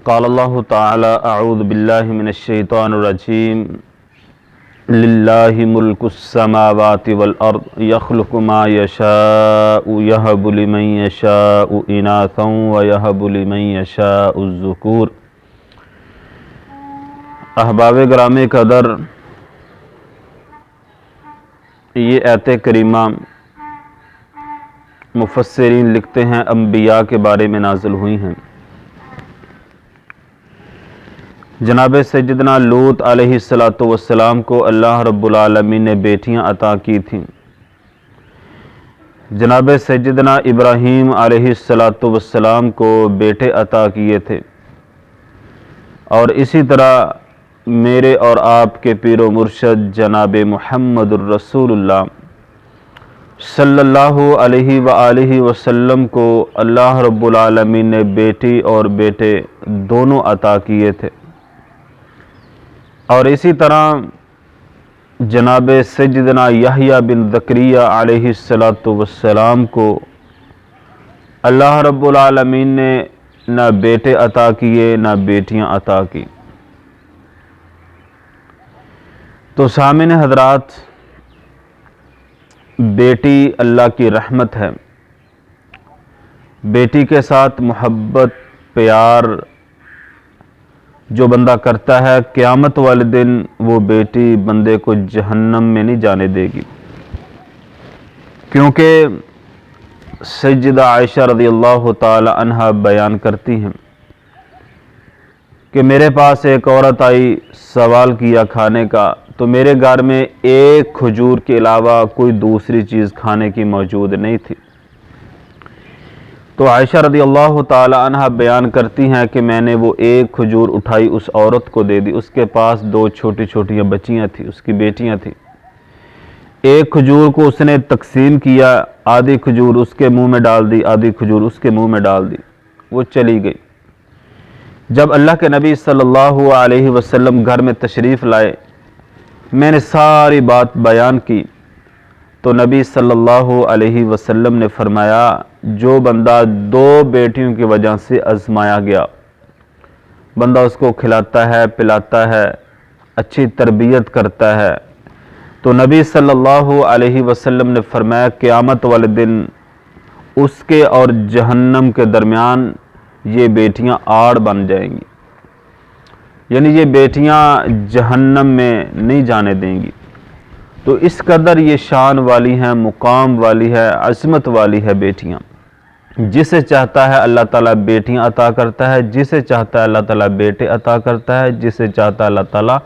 قال اللہ تعالی اعوذ باللہ من الشیطان الرجیم للہ ملک السماوات والارض یخلق ما یشاء یہب لمن یشاء اناثا ویہب لمن یشاء الذکور۔ احباب گرامی قدر، یہ آیت کریمہ مفسرین لکھتے ہیں انبیاء کے بارے میں نازل ہوئی ہیں۔ جناب سیدنا لوط علیہ السلام کو اللہ رب العالمین نے بیٹیاں عطا کی تھیں۔ جناب سیدنا ابراہیم علیہ السلام کو بیٹے عطا کیے تھے، اور اسی طرح میرے اور آپ کے پیر و مرشد جناب محمد الرسول اللہ صلی اللہ علیہ وآلہ وسلم کو اللہ رب العالمین نے بیٹی اور بیٹے دونوں عطا کیے تھے، اور اسی طرح جناب سیدنا یحییٰ بن زکریا علیہ السلام کو اللہ رب العالمین نے نہ بیٹے عطا کیے نہ بیٹیاں عطا کی۔ تو سامعین حضرات، بیٹی اللہ کی رحمت ہے۔ بیٹی کے ساتھ محبت پیار جو بندہ کرتا ہے، قیامت والے دن وہ بیٹی بندے کو جہنم میں نہیں جانے دے گی، کیونکہ سیدہ عائشہ رضی اللہ تعالی عنہا بیان کرتی ہیں کہ میرے پاس ایک عورت آئی، سوال کیا کھانے کا، تو میرے گھر میں ایک کھجور کے علاوہ کوئی دوسری چیز کھانے کی موجود نہیں تھی۔ تو عائشہ رضی اللہ تعالی عنہ بیان کرتی ہیں کہ میں نے وہ ایک کھجور اٹھائی، اس عورت کو دے دی۔ اس کے پاس دو چھوٹی چھوٹیاں بچیاں تھیں، اس کی بیٹیاں تھیں۔ ایک کھجور کو اس نے تقسیم کیا، آدھی کھجور اس کے منہ میں ڈال دی، آدھی کھجور اس کے منہ میں ڈال دی، وہ چلی گئی۔ جب اللہ کے نبی صلی اللہ علیہ وسلم گھر میں تشریف لائے، میں نے ساری بات بیان کی، تو نبی صلی اللہ علیہ وسلم نے فرمایا جو بندہ دو بیٹیوں کی وجہ سے آزمایا گیا، بندہ اس کو کھلاتا ہے پلاتا ہے، اچھی تربیت کرتا ہے، تو نبی صلی اللہ علیہ وسلم نے فرمایا قیامت والے دن اس کے اور جہنم کے درمیان یہ بیٹیاں آڑ بن جائیں گی، یعنی یہ بیٹیاں جہنم میں نہیں جانے دیں گی۔ تو اس قدر یہ شان والی ہیں، مقام والی ہے، عظمت والی ہے بیٹیاں۔ جسے چاہتا ہے اللہ تعالیٰ بیٹیاں عطا کرتا ہے، جسے چاہتا ہے اللہ تعالیٰ بیٹے عطا کرتا ہے، جسے چاہتا ہے اللہ تعالیٰ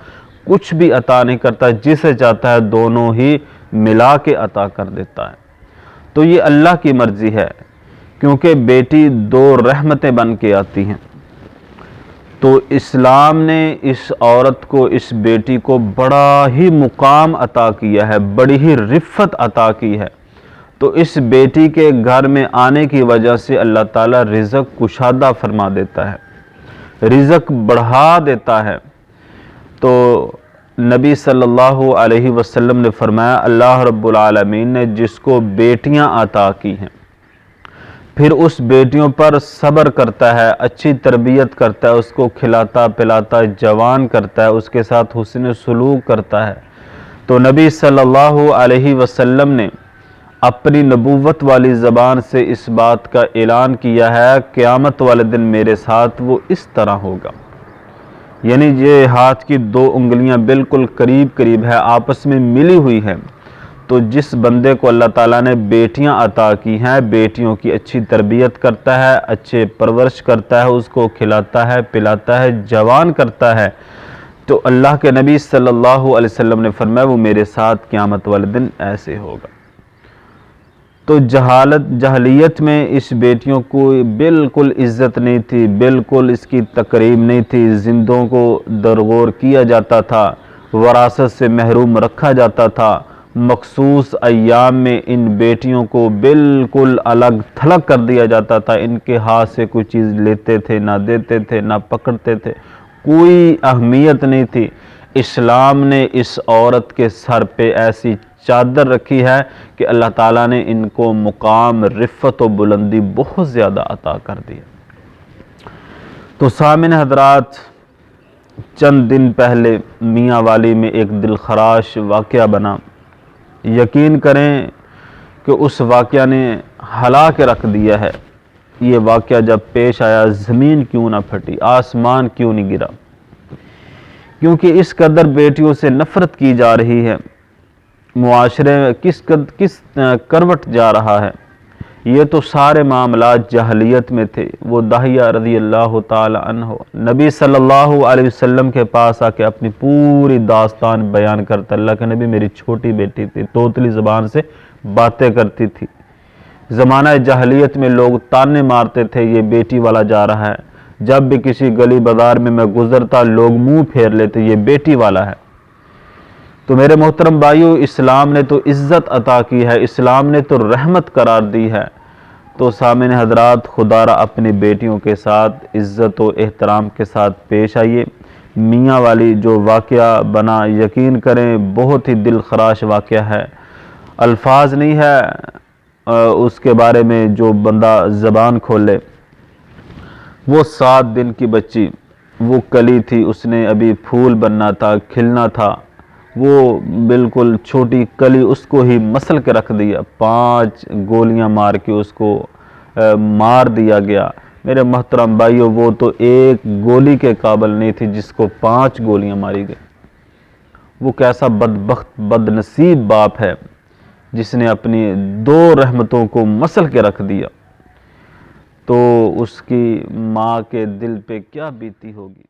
کچھ بھی عطا نہیں کرتا، جسے چاہتا ہے دونوں ہی ملا کے عطا کر دیتا ہے۔ تو یہ اللہ کی مرضی ہے، کیونکہ بیٹی دو رحمتیں بن کے آتی ہیں۔ تو اسلام نے اس عورت کو، اس بیٹی کو بڑا ہی مقام عطا کیا ہے، بڑی ہی رفت عطا کی ہے۔ تو اس بیٹی کے گھر میں آنے کی وجہ سے اللہ تعالیٰ رزق کشادہ فرما دیتا ہے، رزق بڑھا دیتا ہے۔ تو نبی صلی اللہ علیہ وسلم نے فرمایا اللہ رب العالمین نے جس کو بیٹیاں عطا کی ہیں، پھر اس بیٹیوں پر صبر کرتا ہے، اچھی تربیت کرتا ہے، اس کو کھلاتا پلاتا جوان کرتا ہے، اس کے ساتھ حسن سلوک کرتا ہے، تو نبی صلی اللہ علیہ وسلم نے اپنی نبوت والی زبان سے اس بات کا اعلان کیا ہے قیامت والے دن میرے ساتھ وہ اس طرح ہوگا، یعنی یہ ہاتھ کی دو انگلیاں بالکل قریب قریب ہے، آپس میں ملی ہوئی ہیں۔ تو جس بندے کو اللہ تعالیٰ نے بیٹیاں عطا کی ہیں، بیٹیوں کی اچھی تربیت کرتا ہے، اچھے پرورش کرتا ہے، اس کو کھلاتا ہے پلاتا ہے جوان کرتا ہے، تو اللہ کے نبی صلی اللہ علیہ وسلم نے فرمایا وہ میرے ساتھ قیامت والے دن ایسے ہوگا۔ تو جہلیت میں اس بیٹیوں کو بالکل عزت نہیں تھی، بالکل اس کی تکریم نہیں تھی، زندوں کو درگور کیا جاتا تھا، وراثت سے محروم رکھا جاتا تھا۔ مخصوص ایام میں ان بیٹیوں کو بالکل الگ تھلگ کر دیا جاتا تھا، ان کے ہاتھ سے کوئی چیز لیتے تھے نہ دیتے تھے نہ پکڑتے تھے، کوئی اہمیت نہیں تھی۔ اسلام نے اس عورت کے سر پہ ایسی چادر رکھی ہے کہ اللہ تعالیٰ نے ان کو مقام رفت و بلندی بہت زیادہ عطا کر دیا۔ تو سامعین حضرات، چند دن پہلے میاں والی میں ایک دلخراش واقعہ بنا۔ یقین کریں کہ اس واقعہ نے ہلا کے رکھ دیا ہے۔ یہ واقعہ جب پیش آیا، زمین کیوں نہ پھٹی، آسمان کیوں نہیں گرا، کیونکہ اس قدر بیٹیوں سے نفرت کی جا رہی ہے، معاشرے میں کس کروٹ جا رہا ہے۔ یہ تو سارے معاملات جاہلیت میں تھے۔ وہ داہیہ رضی اللہ تعالی عنہ نبی صلی اللہ علیہ وسلم کے پاس آ کے اپنی پوری داستان بیان کرتا، اللہ کے نبی میری چھوٹی بیٹی تھی، توتلی زبان سے باتیں کرتی تھی۔ زمانہ جاہلیت میں لوگ تانے مارتے تھے، یہ بیٹی والا جا رہا ہے۔ جب بھی کسی گلی بازار میں گزرتا، لوگ منہ پھیر لیتے، یہ بیٹی والا ہے۔ تو میرے محترم بھائیو، اسلام نے تو عزت عطا کی ہے، اسلام نے تو رحمت قرار دی ہے۔ تو سامعین حضرات، خدا را اپنی بیٹیوں کے ساتھ عزت و احترام کے ساتھ پیش آئیے۔ میاں والی جو واقعہ بنا، یقین کریں بہت ہی دل خراش واقعہ ہے، الفاظ نہیں ہے اس کے بارے میں جو بندہ زبان کھولے۔ وہ 7 دن کی بچی، وہ کلی تھی، اس نے ابھی پھول بننا تھا، کھلنا تھا، وہ بالکل چھوٹی کلی، اس کو ہی مسل کے رکھ دیا، 5 گولیاں مار کے اس کو مار دیا گیا۔ میرے محترم بھائیو، وہ تو ایک گولی کے قابل نہیں تھی جس کو 5 گولیاں ماری گئی۔ وہ کیسا بدبخت بد نصیب باپ ہے جس نے اپنی 2 رحمتوں کو مسل کے رکھ دیا، تو اس کی ماں کے دل پہ کیا بیتی ہوگی۔